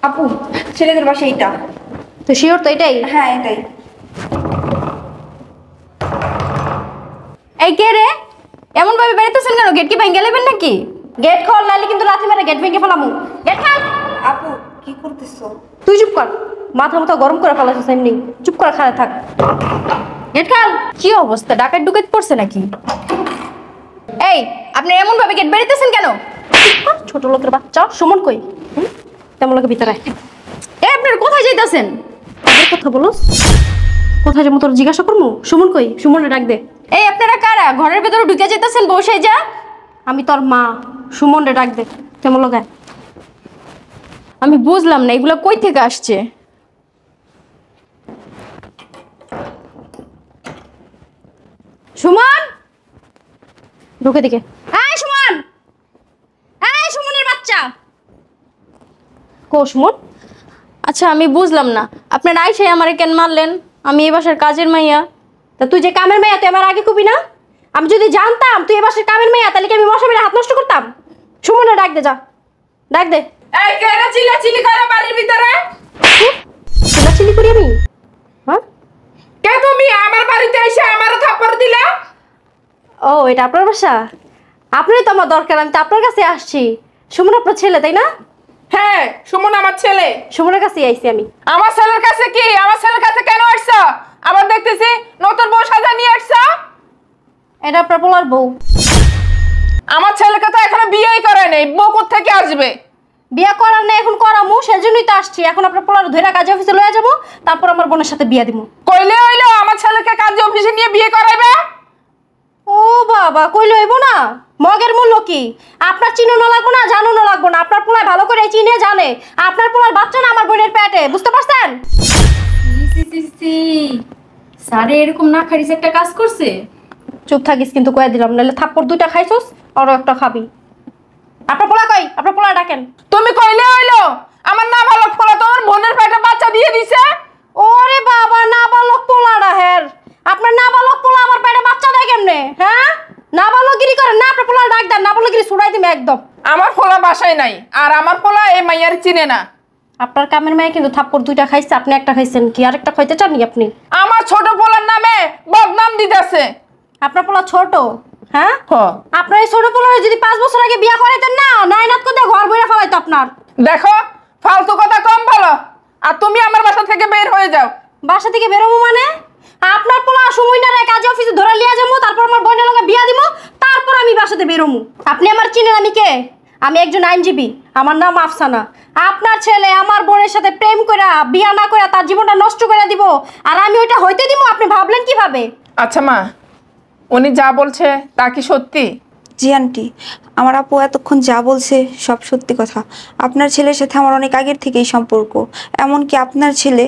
আপু ছেলেদের বাসা এইটা। তো শিওর তো এটাই? হ্যাঁ এটাই। এই কে রে, এমন ভাবে বেরোতেছেন কেন? গেট কি ভেঙে গেলেন নাকি? গেট খোল, নাহলে কিন্তু লাথি মেরে গেট ভেঙে ফেলামু। গেট খোল। আপু কি করতেছো? তুই চুপ কর, মাথা গরম করে ফেলাছিস এমনি। চুপ করে খাড়া থাক। গেট খোল। কি অবস্থা, ডাকাত ডুকাত পড়ছে নাকি? এই আপনি এমন ভাবে গেট বেরোতেছেন কেন? ছোট লোকের বাচ্চা। সুমন কই? তেমন লোকের ভিতরে। এই আপনারা কোথায় যাইতেছেন? কথা বলো। কোথায় যাবো তোর জিজ্ঞাসা করবো? সুমন কই? সুমনে ডাক দে। এই আপনারা কারা ঘরের ভেতরে ঢুকে যেতেছেন? বসে যা। আমি তোর মা, সুমনে ডাক দে। কেমন লাগায়? আমি বুঝলাম না এগুলো কই থেকে আসছে। সুমন ঢুকে দিকে। এই সুমন, এই সুমনের বাচ্চা কো? সুমন আচ্ছা আমি বুঝলাম না, আপনার আইসে আমারে কেন মারলেন? আমি এই বাসার কাজের মাইয়া। তা তুই যে কামের মাইয়া, তুই আমার আগে কবি না? আমি যদি জানতাম তুই এই বাসার কামের মাইয়া, তাহলে কি আমি মশা মেরে হাত নষ্ট করতাম? সুমনে ডাক দে, যা ডাক দে। এই কেন চিল্লাচিল্লি করে বাড়ির ভিতরে? চিল্লাচিল্লি করি আমি? হ্যাঁ কে তুমি আমার বাড়িতে এসে আমার থাপ্পড় দিলা? ও এটা আপনার বাসা? আপনারই তো আমার দরকার, আমি তো আপনার কাছে আসছি। সুমন আপনার ছেলে তাই না? হ্যাঁ সুমন আমার ছেলে। সুমনের কাছেই আইছি আমি। আমার ছেলের কাছে কি? আমার ছেলের কাছে কেন আসছো? আবার দেখতেছি নতুন বউ সাজা নিয়ে আসছো। এটা আপনার পোলার বউ। আমার ছেলেকে তো এখনো বিয়েই করে নাই, বউ কোত্থেকে আসবে? বিয়া করার না, এখন করামু, সেজন্যই তো আসছি। এখন আপনার পোলার ধরে কাজে অফিসে লয়ে যাবো, তারপর আমার বোনের সাথে বিয়া দিব। কইলে হইলো আমার ছেলেকে কাজে অফিসে নিয়ে বিয়ে করাইবে? ও বাবা, কইলে হইব না? মগের মূল্য কি? আপনার চিনোনো লাগবো না, জানোনো লাগবো না। আপনার পোলায় ভালো করে চিনে জানে আপনার পোলার বাচ্চা না আমার বোনের পেটে, বুঝতে পারছেন? স্যারে এরকম না খারিস একটা কাজ করছে। চুপ থাকিস কিন্তু, কয়ে দিলাম, নাহলে থাপ্পড় দুইটা খাইছস আর একটা খাবি। আপনার পোলা কই? আপনার পোলা ডাকেন। তুমি কইলে হইলো আমার না ভালো পোলা তোমার বোনের পেটে বাচ্চা দিয়ে দিছে। ওরে বাবা, নাবালক পোলাটা হের। আপনার নাবালক পোলা আমার পেটে বাচ্চা দেয় কেমনে? হ্যাঁ নাবালকগিরি করেন না? আপনার পোলা ডাক দেন, নাবালকগিরি ছুড়াই দিবে একদম। আমার পোলা বাসায় নাই, আর আমার পোলা এই মাইয়ার চিনে না। আপনার কামের মেয়ে কিন্তু থাপ্পড় দুইটা খাইছে, আপনি একটা খাইছেন। কি আরেকটা খাইতে চাননি আপনি? আমার ছোট পোলার নামে বদনাম দিতেছে। আপনার পোলা ছোট? হ্যাঁ হ আপনার এই ছোট পোলারে যদি 5 বছর আগে বিয়া করাইতেন না, নাইনাত করে ঘর বইরা ফেলাইতো আপনার। দেখো ফালতু কথা কম বলো, আর তুমি আমার বাসা থেকে বের হয়ে যাও। বাসা থেকে বেরোবো মানে? আপনার পোলা সময় না রে, কাজে অফিসে ধরে লিয়া যাবো, তারপর আমার বোনের লগে বিয়া দিব, তারপর আমি বাসাতে বেরোমু। আপনি আমার চিনেন আমি কে? আমি একজন আইনজীবী, আমার নাম আফসানা। আপনার ছেলে আমার বোনের সাথে প্রেম কইরা বিয়া না কইরা তার জীবনটা নষ্ট করে দিব, আর আমি ওইটা হইতে দিব? আপনি ভাবলেন কিভাবে? আচ্ছা মা, উনি যা বলছে তা কি সত্যি? জি আন্টি, আমার আপু এতক্ষণ যা বলছে সব সত্যি কথা। আপনার ছেলের সাথে আমার অনেক আগের থেকেই সম্পর্ক। এমনকি আপনার ছেলে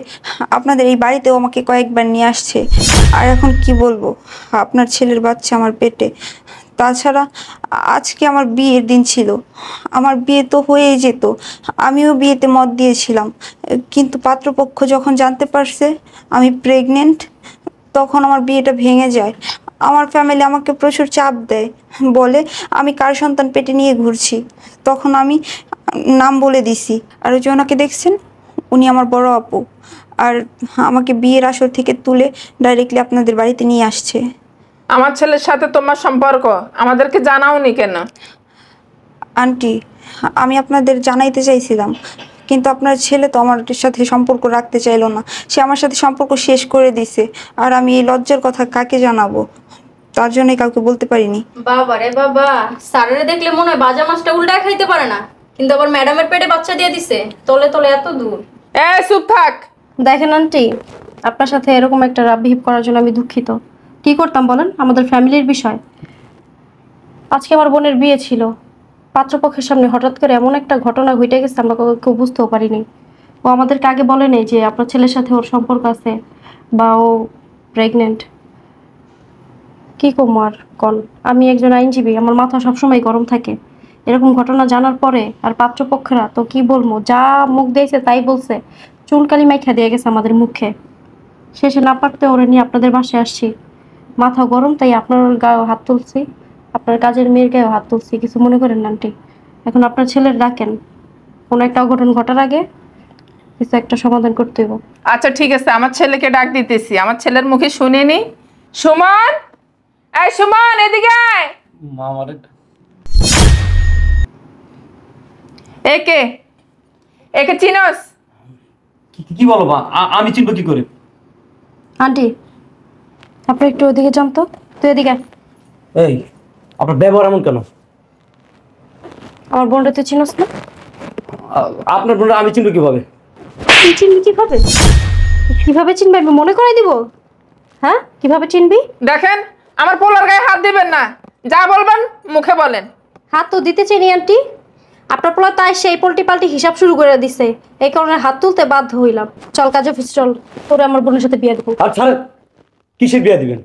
আপনাদের এই বাড়িতেও আমাকে কয়েকবার নিয়ে আসছে। আর এখন কি বলবো, আপনার ছেলের বাচ্চা আমার পেটে। তাছাড়া আজকে আমার বিয়ের দিন ছিল, আমার বিয়ে তো হয়েই যেত, আমিও বিয়েতে মত দিয়েছিলাম। কিন্তু পাত্রপক্ষ যখন জানতে পারছে আমি প্রেগনেন্ট, তখন আমার বিয়েটা ভেঙে যায়। আমার ফ্যামিলি আমাকে প্রচুর চাপ দেয়, বলে আমি কার সন্তান পেটে নিয়ে ঘুরছি। তখন আমি নাম বলে দিছি, আর ওই যে ওনাকে দেখছেন, উনি আমার বড় আপু। আর আমাকে বিয়ের আসর থেকে তুলে ডাইরেক্টলি আপনাদের বাড়িতে নিয়ে আসছে। আমার ছেলের সাথে তোমার সম্পর্ক আমাদেরকে জানাওনি কেন? আন্টি, আমি আপনাদের জানাইতে চাইছিলাম, কিন্তু আপনার ছেলে তো আমার সাথে সম্পর্ক রাখতে চাইলো না। সে আমার সাথে সম্পর্ক শেষ করে দিছে, আর আমি এই লজ্জার কথা কাকে জানাবো? তার জন্যই কাউকে বলতে পারিনি। বাবা রে বাবা, স্যারেরে দেখলে মনে হয় বাজা মাছটা উল্টায় খাইতে পারে না, কিন্তু আবার ম্যাডামের পেটে বাচ্চা দিয়ে দিছে। তলে তলে এত দূর। চুপ থাক। দেখেন আন্টি, আপনার সাথে এরকম একটা রাব বিহেভ করার জন্য আমি দুঃখিত। কি করতাম বলেন? আমাদের ফ্যামিলির বিষয়। আজকে আমার বোনের বিয়ে ছিল, পাত্রপক্ষের সামনে হঠাৎ করে এমন একটা ঘটনা ঘটে গেছে, আমরা কেউ বুঝতেও পারিনি। ও আমাদেরকে আগে বলে নেই যে আপনার ছেলের সাথে ওর সম্পর্ক আছে বা ও প্রেগনেন্ট। কি করবো আর কন? আমি একজন আইনজীবী, আমার মাথা সবসময় গরম থাকে। এরকম ঘটনা জানার পরে আর পাত্রপক্ষরা তো কি বলবো, যা মুখ দিয়েছে তাই বলছে। চুনকালি মাইখা দিয়ে গেছে আমাদের মুখে। শেষে না পারতে ওরে নিয়ে আপনাদের বাসায় আসছি। মাথা গরম, তাই আপনার গায়েও হাত তুলছি, আপনার কাজের মেয়ের গায়েও হাত তুলছি। কিছু মনে করেন না আন্টি। এখন আপনার ছেলের ডাকেন, কোনো একটা অঘটন ঘটার আগে কিছু একটা সমাধান করতে হবে। আচ্ছা ঠিক আছে, আমার ছেলেকে ডাক দিতেছি, আমার ছেলের মুখে শুনিনি। সুমন, এই সুমন এদিকে আয়। মা আমারে একে একে চিনস? কি বলো মা? আমি চিনব কি করে? আন্টি আপনি একটু ওদিকে যান তো। তুই এদিকে আয়। এই আপনার ব্যবহার এমন কেন? আমার বোনটা তুই চিনস না? আপনার বোন আমি চিনব কিভাবে? তুই চিনবি কিভাবে? কিভাবে চিনবি আমি মনে করে দিব? হ্যাঁ কিভাবে চিনবি? দেখেন, আমার পোলার গায়ে হাত দিবেন না, যা বলবেন মুখে বলেন। হাত তো দিতে চিনি আন্টি, আপনার পোলা তাই সেই পোল্টি পাল্টি হিসাব শুরু করে দিছে, এই কারণে হাত তুলতে বাধ্য হইলাম। চল কাজ অফিস চল, তোরে আমার বোনের সাথে বিয়ে দেবো। আর ছাড়েন, কিসের বিয়ে দিবেন?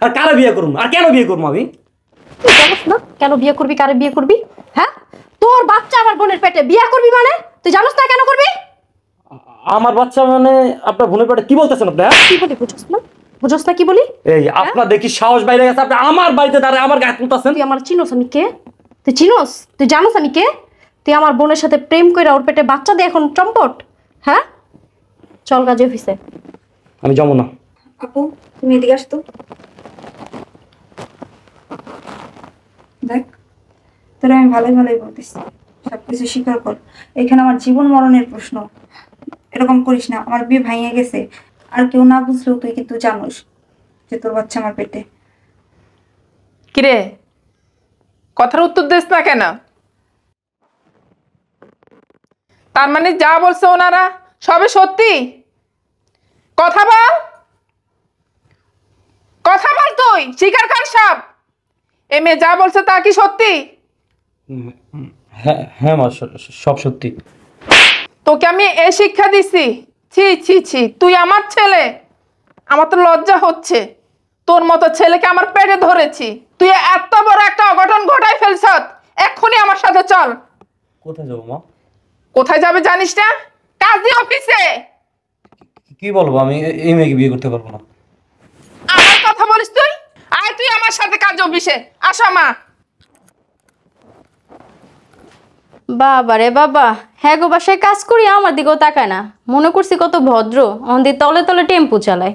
আর কারা বিয়ে করুন? আর কেন বিয়ে করবো আমি? তুই জানিস না কেন বিয়ে করবি, কারে বিয়ে করবি? হ্যাঁ তোর বাচ্চা আমার বোনের পেটে, বিয়ে করবি মানে তুই জানিস না কেন করবি? আমার বাচ্চা মানে আপনার বোনের পেটে? কি বলতেছেন আপনি? কি বলি বুঝছ না? বুঝছ না কি বলি? এই আপনার দেখি সাহস বাইরে গেছে, আপনি আমার বাড়িতে দাঁড়ায় আমার গায়ে তুলতেছেন। তুই আমার চিনোস আমি কে? তুই চিনোস? তুই জানোস আমি কে? তুই আমার বোনের সাথে প্রেম কইরা ওর পেটে বাচ্চা দিয়ে এখন চম্পট। হ্যাঁ চল কাজে অফিসে। আমি যাবো না। আপু তুমি এদিকে আসতো। দেখ তোরা আমি ভালোই ভালোই বলতেছি, সবকিছু স্বীকার কর। এখানে আমার জীবন মরণের প্রশ্ন, এরকম করিস না। আমার বিয়ে ভাঙিয়ে গেছে, আর কেউ না বুঝলেও তুই কিন্তু জানোস যে তোর বাচ্চা আমার পেটে। কিরে, কথার উত্তর দিস না কেন? তার মানে যা বলছে ওনারা সবে সত্যি? কথা বল, কথা বল, তুই স্বীকার কর সব। এ মেয়ে যা বলছে তা কি সত্যি? হ্যাঁ হ্যাঁ মা, সব সত্যি। তোকে আমি এ শিক্ষা দিছি? ছি ছি ছি, তুই আমার ছেলে, আমার তো লজ্জা হচ্ছে। তোর মতো ছেলেকে আমার পেটে ধরেছি, তুই এত বড় একটা অঘটন ঘটাই ফেলছ। এক্ষুনি আমার সাথে চল। কোথায় যাবো মা? কোথায় যাবে জানিস না? কাজী অফিসে। কি বলবো আমি? এই মেয়েকে বিয়ে করতে পারবো না। আমার কথা বলিস তুই? আয় তুই আমার সাথে কাজ অফিসে। আসো মা। বাবা রে বাবা, হ্যাঁ গো বাসায় কাজ করি আমার দিকেও তাকায় না, মনে করছি কত ভদ্র, অন্দি তলে তলে টেম্পু চালায়।